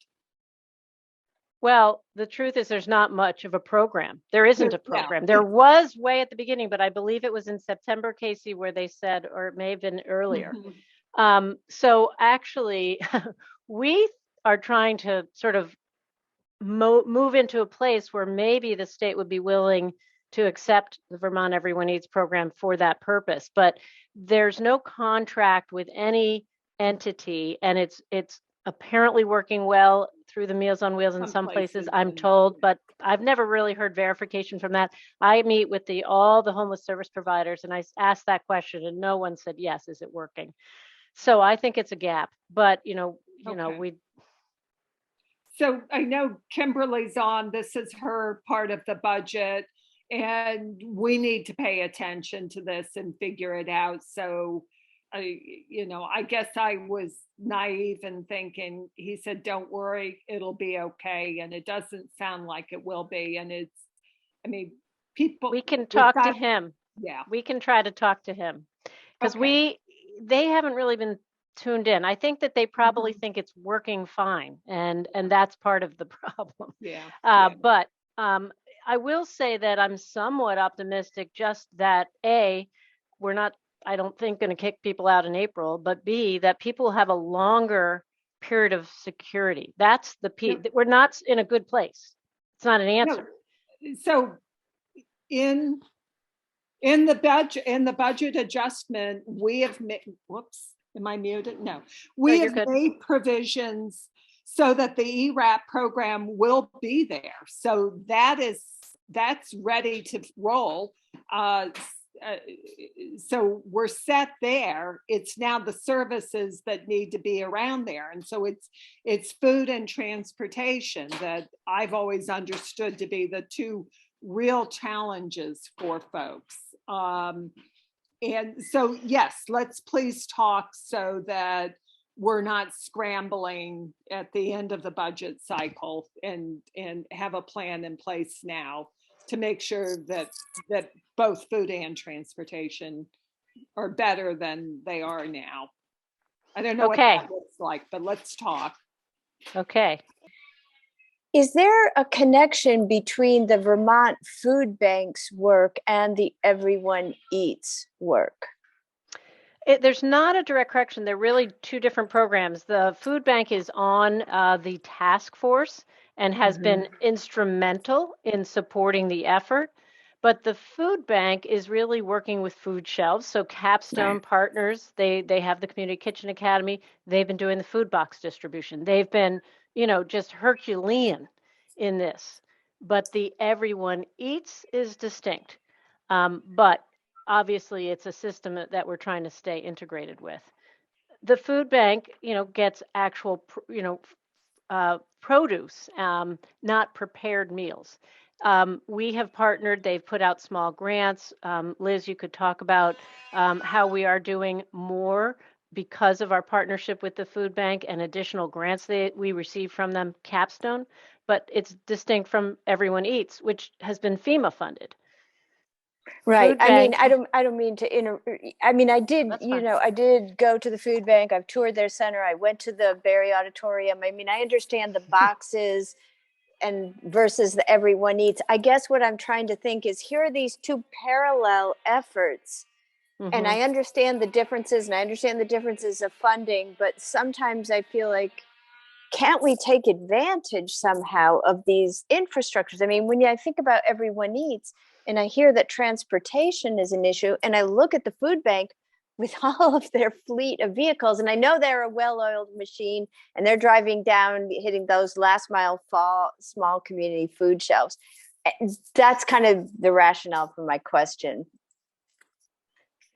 Well, the truth is there's not much of a program. There isn't a program. There was way at the beginning, but I believe it was in September, Casey, where they said, or it may have been earlier. So actually, we are trying to sort of move into a place where maybe the state would be willing to accept the Vermont Everyone Eats program for that purpose. But there's no contract with any entity, and it's apparently working well through the Meals on Wheels in some places, I'm told, but I've never really heard verification from that. I meet with all the homeless service providers, and I asked that question, and no one said, yes, is it working? So I think it's a gap, but we. So I know Kimberly's on, this is her part of the budget, and we need to pay attention to this and figure it out. So, I guess I was naive in thinking, he said, don't worry, it'll be okay. And it doesn't sound like it will be. And people. We can talk to him. Yeah. We can try to talk to him because they haven't really been tuned in. I think that they probably think it's working fine, and that's part of the problem. But I will say that I'm somewhat optimistic, just that we're not, I don't think, going to kick people out in April, but B, that people have a longer period of security. That's we're not in a good place. It's not an answer. No. So in the budget adjustment, we have made, whoops, am I muted? No. We have made provisions so that the ERAP program will be there. So that's ready to roll. so we're set there. It's now the services that need to be around there. And so it's food and transportation that I've always understood to be the two real challenges for folks. And so, yes, let's please talk so that we're not scrambling at the end of the budget cycle, and have a plan in place now to make sure that both food and transportation are better than they are now. I don't know what that looks like, but let's talk. Okay. Is there a connection between the Vermont Food Bank's work and the Everyone Eats work? There's not a direct connection. They're really two different programs. The food bank is on the task force and has been instrumental in supporting the effort. But the food bank is really working with food shelves. So Capstone partners, they have the Community Kitchen Academy. They've been doing the food box distribution. They've been, just Herculean in this. But the Everyone Eats is distinct. But obviously, it's a system that we're trying to stay integrated with. The food bank, gets actual, produce, not prepared meals. We have partnered, they've put out small grants. Liz, you could talk about how we are doing more because of our partnership with the food bank and additional grants we receive from them, Capstone, but it's distinct from Everyone Eats, which has been FEMA funded. Right. I mean, I don't mean to I did, I did go to the food bank. I've toured their center. I went to the Barry Auditorium. I mean, I understand the boxes and versus the Everyone Eats. I guess what I'm trying to think is here are these two parallel efforts. And I understand the differences, and I understand the differences of funding, but sometimes I feel like, can't we take advantage somehow of these infrastructures? I mean, when I think about Everyone Eats, and I hear that transportation is an issue, and I look at the food bank with all of their fleet of vehicles, and I know they're a well-oiled machine, and they're driving down, hitting those last mile small community food shelves. That's kind of the rationale for my question.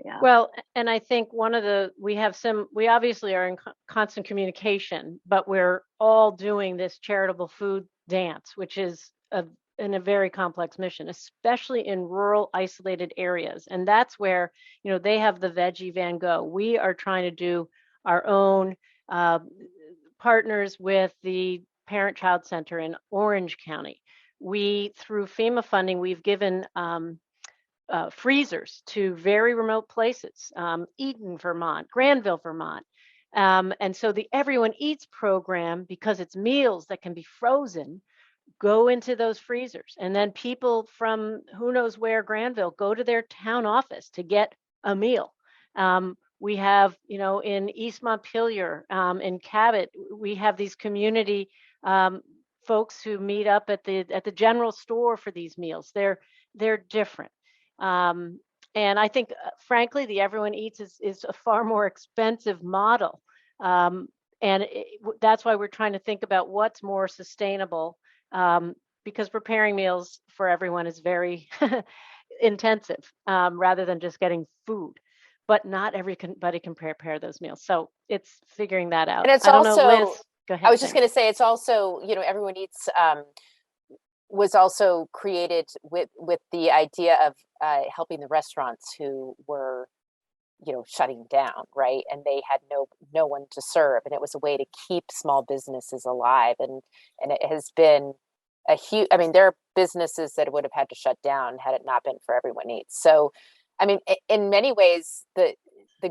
Yeah. Well, and I think we obviously are in constant communication, but we're all doing this charitable food dance, which is in a very complex mission, especially in rural isolated areas. And that's where, they have the Veggie Van Gogh. We are trying to do our own partners with the Parent Child Center in Orange County. Through FEMA funding, we've given freezers to very remote places, Eden, Vermont, Granville, Vermont. And so the Everyone Eats program, because it's meals that can be frozen, go into those freezers. And then people from who knows where, Granville, go to their town office to get a meal. We have, in East Montpelier, in Cabot, we have these community folks who meet up at the general store for these meals. They're different. And I think, frankly, the Everyone Eats is a far more expensive model. And that's why we're trying to think about what's more sustainable, because preparing meals for everyone is very intensive, rather than just getting food. But not everybody can prepare those meals. So it's figuring that out. And it's I don't also, know, Liz, go ahead. I was just going to say, it's also, Everyone Eats was also created with the idea of helping the restaurants who were, shutting down, right? And they had no one to serve, and it was a way to keep small businesses alive. And it has been a huge. I mean, there are businesses that would have had to shut down had it not been for Everyone Eats. So, I mean, in many ways, the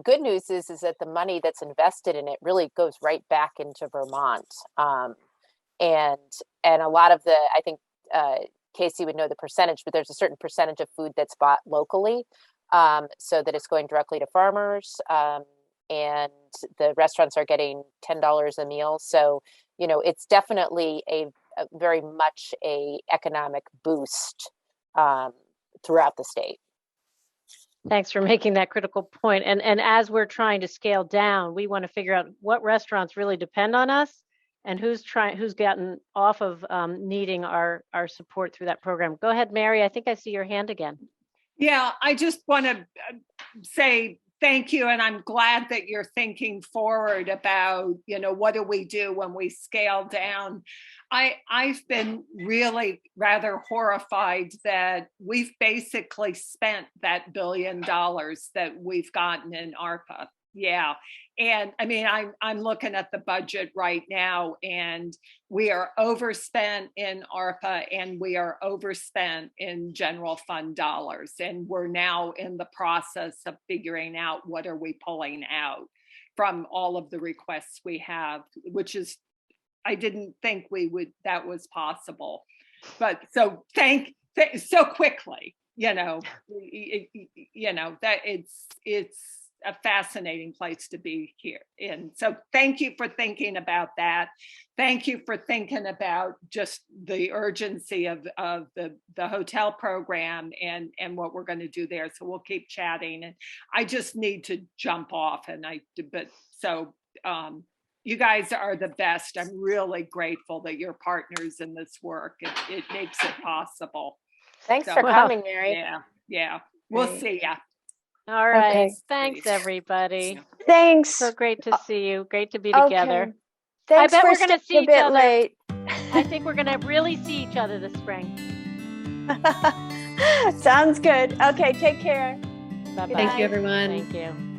good news is that the money that's invested in it really goes right back into Vermont, and a lot of I think. Casey would know the percentage, but there's a certain percentage of food that's bought locally, so that it's going directly to farmers, and the restaurants are getting $10 a meal. So, it's definitely a very much a economic boost throughout the state. Thanks for making that critical point. And as we're trying to scale down, we want to figure out what restaurants really depend on us, and who's gotten off of needing our support through that program. Go ahead, Mary. I think I see your hand again. Yeah, I just want to say thank you. And I'm glad that you're thinking forward about, what do we do when we scale down? I've been really rather horrified that we've basically spent that $1 billion that we've gotten in ARPA. Yeah. And I mean, I'm looking at the budget right now, and we are overspent in ARPA and we are overspent in general fund dollars. And we're now in the process of figuring out what are we pulling out from all of the requests we have, which is, I didn't think that was possible. But so so quickly, that it's a fascinating place to be here in. So thank you for thinking about that. Thank you for thinking about just the urgency of the hotel program and what we're going to do there. So we'll keep chatting, and I just need to jump off, you guys are the best. I'm really grateful that you're partners in this work. It makes it possible. Thanks for coming, Mary. Yeah. We'll see ya. All right. Okay. Thanks, everybody. Thanks. So great to see you. Great to be together. Okay. Thanks I bet for we're going to see a each bit other. late. I think we're going to really see each other this spring. Sounds good. Okay, take care. Bye-bye. Thank you, everyone. Thank you.